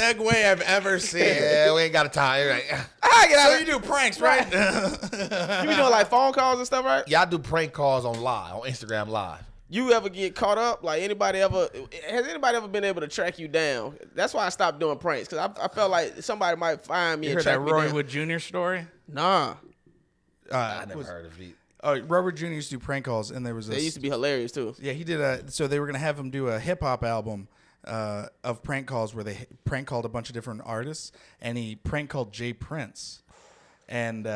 segue I've ever seen. Yeah, we ain't got a time. Right. So you do pranks, right? You be doing like phone calls and stuff, right? Yeah, I do prank calls on Instagram Live. You ever get caught up? Like has anybody ever been able to track you down? That's why I stopped doing pranks, because I felt like somebody might find me You and heard track that me Roy down. Wood Jr. story? Nah. I never heard of it. Robert Jr. used to do prank calls, and there was They used to be hilarious too. Yeah, he did so they were gonna have him do a hip hop album of prank calls where they prank called a bunch of different artists, and he prank called Jay Prince, and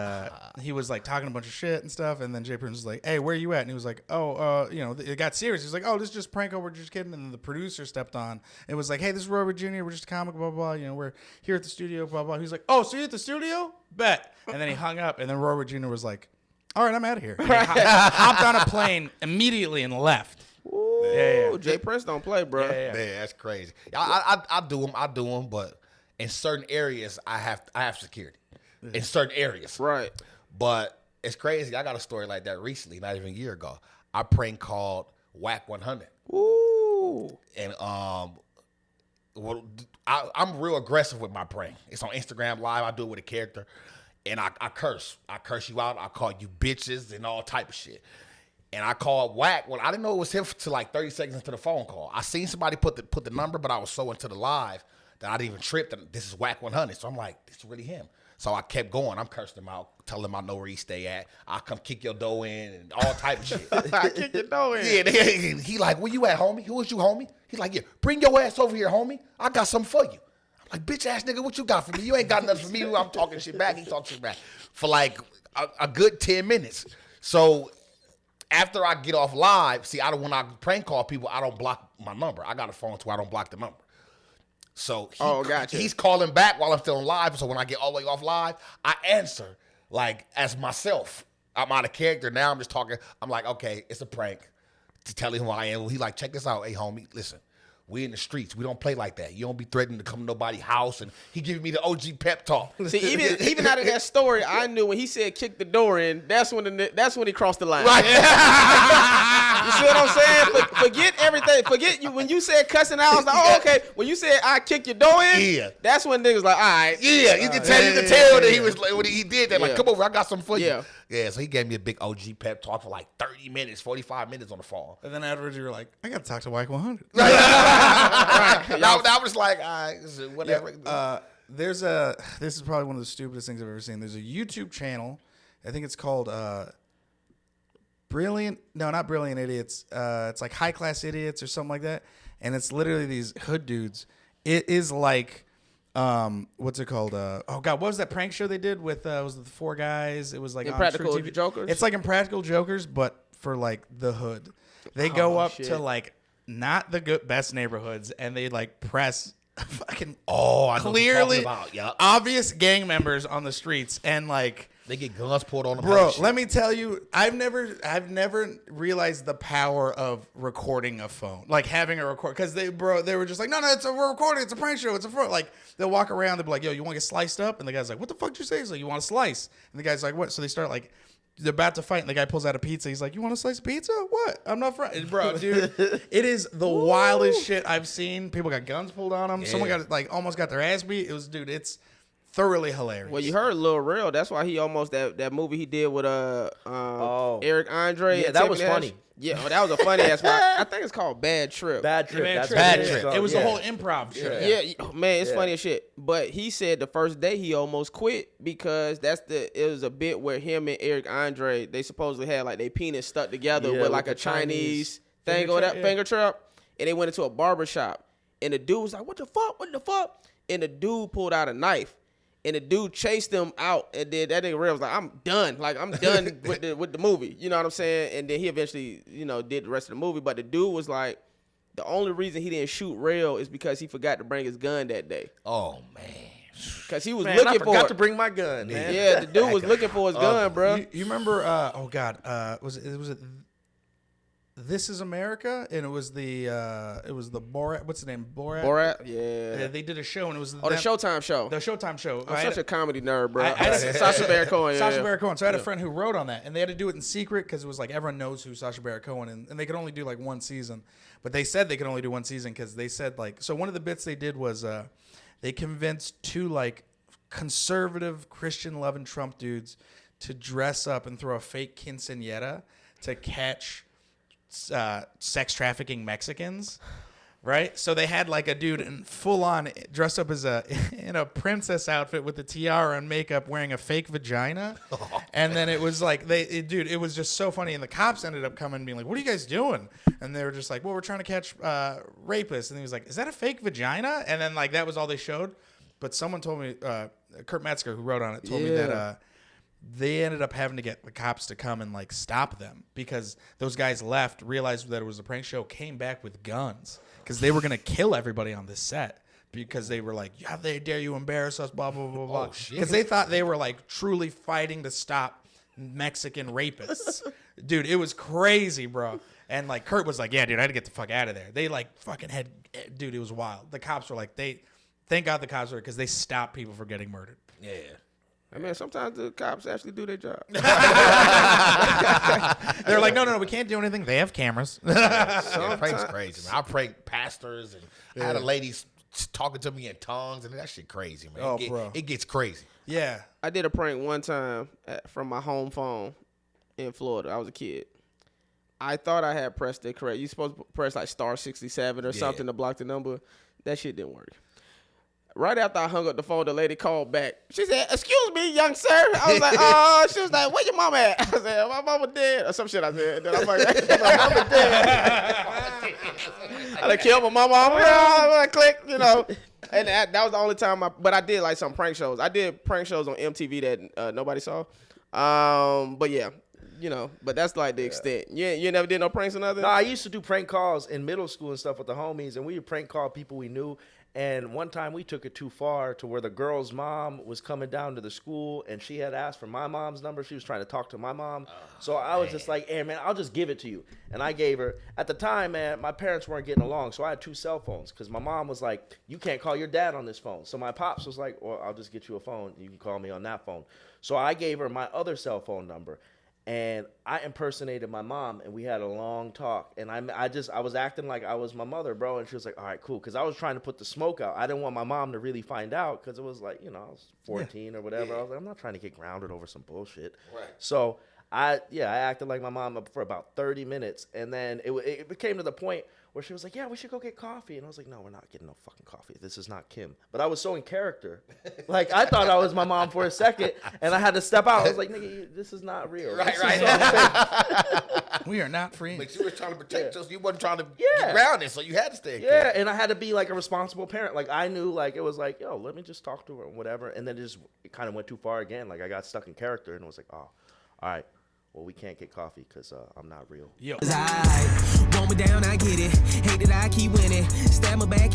he was like talking a bunch of shit and stuff, and then Jay Prince was like, "Hey, where you at?" And he was like, "Oh, it got serious." He was like, "Oh, this is just prank call. We're just kidding." And then the producer stepped on. It was like, "Hey, this is Robert Jr. We're just a comic, blah blah blah. We're here at the studio, blah blah." He was like, "Oh, so you at the studio? Bet." And then he hung up, and then Robert Jr. was like, "All right, I'm out of here." And he hopped on a plane immediately and left. Ooh, Yeah. Jay Prince don't play, bro. Yeah, that's crazy. I do them, but in certain areas I have security. In certain areas, Right. But it's crazy. I got a story like that recently, not even a year ago. I prank called Whack 100. Ooh. And I'm real aggressive with my prank. It's on Instagram Live. I do it with a character, and I curse. I curse you out. I call you bitches and all type of shit. And I called Whack. Well, I didn't know it was him till like 30 seconds into the phone call. I seen somebody put the number, but I was so into the live that I didn't even trip that this is Whack 100. So I'm like, this is really him. So I kept going. I'm cursing him out, telling him I know where he stay at. I'll come kick your dough in and all type of shit. Kick your dough in. Yeah, he like, where you at, homie? Who is you, homie? He's like, yeah, bring your ass over here, homie. I got something for you. I'm like, bitch ass nigga, what you got for me? You ain't got nothing for me. I'm talking shit back. He talking shit back for like a good 10 minutes. So after I get off live, see, when I prank call people, I don't block my number. I got a phone to where I don't block the number. So gotcha. He's calling back while I'm still on live. So when I get all the way off live, I answer like as myself. I'm out of character. Now I'm just talking. I'm like, okay, it's a prank to tell him who I am. He like, check this out. Hey, homie, listen. We in the streets. We don't play like that. You don't be threatening to come to nobody's house. And he giving me the OG pep talk. See, even out of that story, I knew when he said kick the door in, that's when he crossed the line. Right. You see what I'm saying? Forget everything. Forget you when you said cussing out. I was like, oh, okay. When you said I kick your door in, Yeah. that's when niggas like, all right. Yeah, you can tell that he was like, when he did that, like, Yeah. come over, I got something for you. Yeah. Yeah, so he gave me a big OG pep talk for like 30 minutes, 45 minutes on the phone. And then afterwards, you were like, I got to talk to Mike 100. I was like, all right, whatever. This is probably one of the stupidest things I've ever seen. There's a YouTube channel. I think it's called not Brilliant Idiots. It's like High Class Idiots or something like that. And it's literally these hood dudes. It is like, what's it called? Oh God, what was that prank show they did with? Was it the four guys? It was like Impractical on True TV. Jokers? It's like Impractical Jokers, but for like the hood. They go up shit. to like not the best neighborhoods, and they like press fucking I know what you're clearly talking about. Yep. obvious gang members on the streets, and like. They get guns pulled on them. Bro, let me tell you, I've never realized the power of recording a phone, like having a record, because they were just like, no, we're recording, it's a prank show, it's a phone. Like they'll walk around, they'll be like, yo, you want to get sliced up? And the guy's like, what the fuck did you say? He's like, you want a slice? And the guy's like, what? So they start like, they're about to fight, and the guy pulls out a pizza. He's like, you want a slice of pizza? What? I'm not frightened. Bro, dude, it is the wildest shit I've seen. People got guns pulled on them. Yeah. Someone got like almost got their ass beat. It's thoroughly hilarious. Well, you heard Lil Real. That's why he almost that movie he did with Eric Andre. Yeah, and that Timmy was Nash. funny. Yeah, that was a funny ass one. I think it's called Bad Trip. Bad Trip. Bad That's Trip. what Bad it is. Trip. So, It was yeah. a whole improv show. Yeah, man, it's Yeah. funny as shit. But he said the first day he almost quit because it was a bit where him and Eric Andre, they supposedly had like their penis stuck together Yeah, with like with a the Chinese thing finger or trap, that yeah. finger trap, and they went into a barber shop, and the dude was like, "What the fuck?" And the dude pulled out a knife. And the dude chased them out, and then that nigga Real was like, I'm done with the movie. You know what I'm saying? And then he eventually, did the rest of the movie. But the dude was like, the only reason he didn't shoot Real is because he forgot to bring his gun that day. Oh, man. Because he was Man, looking I for forgot it. to bring my gun, man. Yeah, the dude was looking for his gun, bro. You remember? Oh God, was it? This Is America, and it was the Borat. What's the name? Borat? Yeah, Yeah. they did a show, and it was The Showtime show. The Showtime show. I'm such a comedy nerd, bro. I had Sacha Baron Cohen. Sacha yeah. Baron Cohen. So I had a friend who wrote on that, and they had to do it in secret because it was like everyone knows who Sacha Baron Cohen, and they could only do like one season. But they said they could only do one season because they said like, so one of the bits they did was They convinced two like conservative Christian loving Trump dudes to dress up and throw a fake quinceañera to catch sex trafficking Mexicans. Right, so they had like a dude in full on dressed up as in a princess outfit with the tiara and makeup, wearing a fake vagina, and then it was like it was just so funny. And the cops ended up coming and being like, "What are you guys doing?" And they were just like, "Well, we're trying to catch rapists." And he was like, "Is that a fake vagina?" And then like that was all they showed. But someone told me, Kurt Metzger, who wrote on it, told me that they ended up having to get the cops to come and like stop them because those guys left, realized that it was a prank show, came back with guns. Because they were going to kill everybody on this set because they were like, how they dare you embarrass us, blah, blah, blah, blah. Because they thought they were like truly fighting to stop Mexican rapists. Dude, it was crazy, bro. And like Kurt was like, yeah, dude, I had to get the fuck out of there. They like fucking had, dude, it was wild. The cops were like, thank God the cops were, because they stopped people from getting murdered. Yeah. I mean, sometimes the cops actually do their job. They're like, no, we can't do anything. They have cameras. Yeah, prank's crazy, man. I prank pastors, and I had a lady talking to me in tongues, and that shit crazy, man. Oh, bro. It gets crazy. Yeah. I did a prank one time from my home phone in Florida. I was a kid. I thought I had pressed it correct. You supposed to press like *67 or something to block the number. That shit didn't work. Right after I hung up the phone, the lady called back. She said, "Excuse me, young sir." I was like, "Oh." She was like, "Where your mama at?" I said, "My mama dead," or some shit. I said, and then I'm like, "My mama dead." I done killed my mama. I click, you know. And that was the only time. But I did like some prank shows. I did prank shows on MTV that nobody saw. But yeah. You know, but that's like the extent. You never did no pranks or nothing? No, I used to do prank calls in middle school and stuff with the homies, and we would prank call people we knew. And one time we took it too far to where the girl's mom was coming down to the school, and she had asked for my mom's number. She was trying to talk to my mom. So I was just like, hey, man, I'll just give it to you. And I gave her. At the time, man, my parents weren't getting along, so I had 2 cell phones because my mom was like, you can't call your dad on this phone. So my pops was like, well, I'll just get you a phone. You can call me on that phone. So I gave her my other cell phone number. And I impersonated my mom, and we had a long talk. And I was acting like I was my mother, bro. And she was like, all right, cool. Because I was trying to put the smoke out. I didn't want my mom to really find out because it was like, you know, I was 14 or whatever. I was like, I'm not trying to get grounded over some bullshit. Right. So, I acted like my mom for about 30 minutes. And then it became to the point where she was like, yeah, we should go get coffee. And I was like, no, we're not getting no fucking coffee. This is not Kim. But I was so in character. Like, I thought I was my mom for a second, and I had to step out. I was like, nigga, this is not real. Right. We are not friends. But you were trying to protect us. You wasn't trying to get grounded, so you had to stay in Yeah, care. and I had to be like a responsible parent. Like, I knew, like, it was like, yo, let me just talk to her and whatever. And then it kind of went too far again. Like, I got stuck in character, and it was like, oh, all right. Well, we can't get coffee because I'm not real. Yo. Want me down, I get it. Hate that I keep winning. Stab my back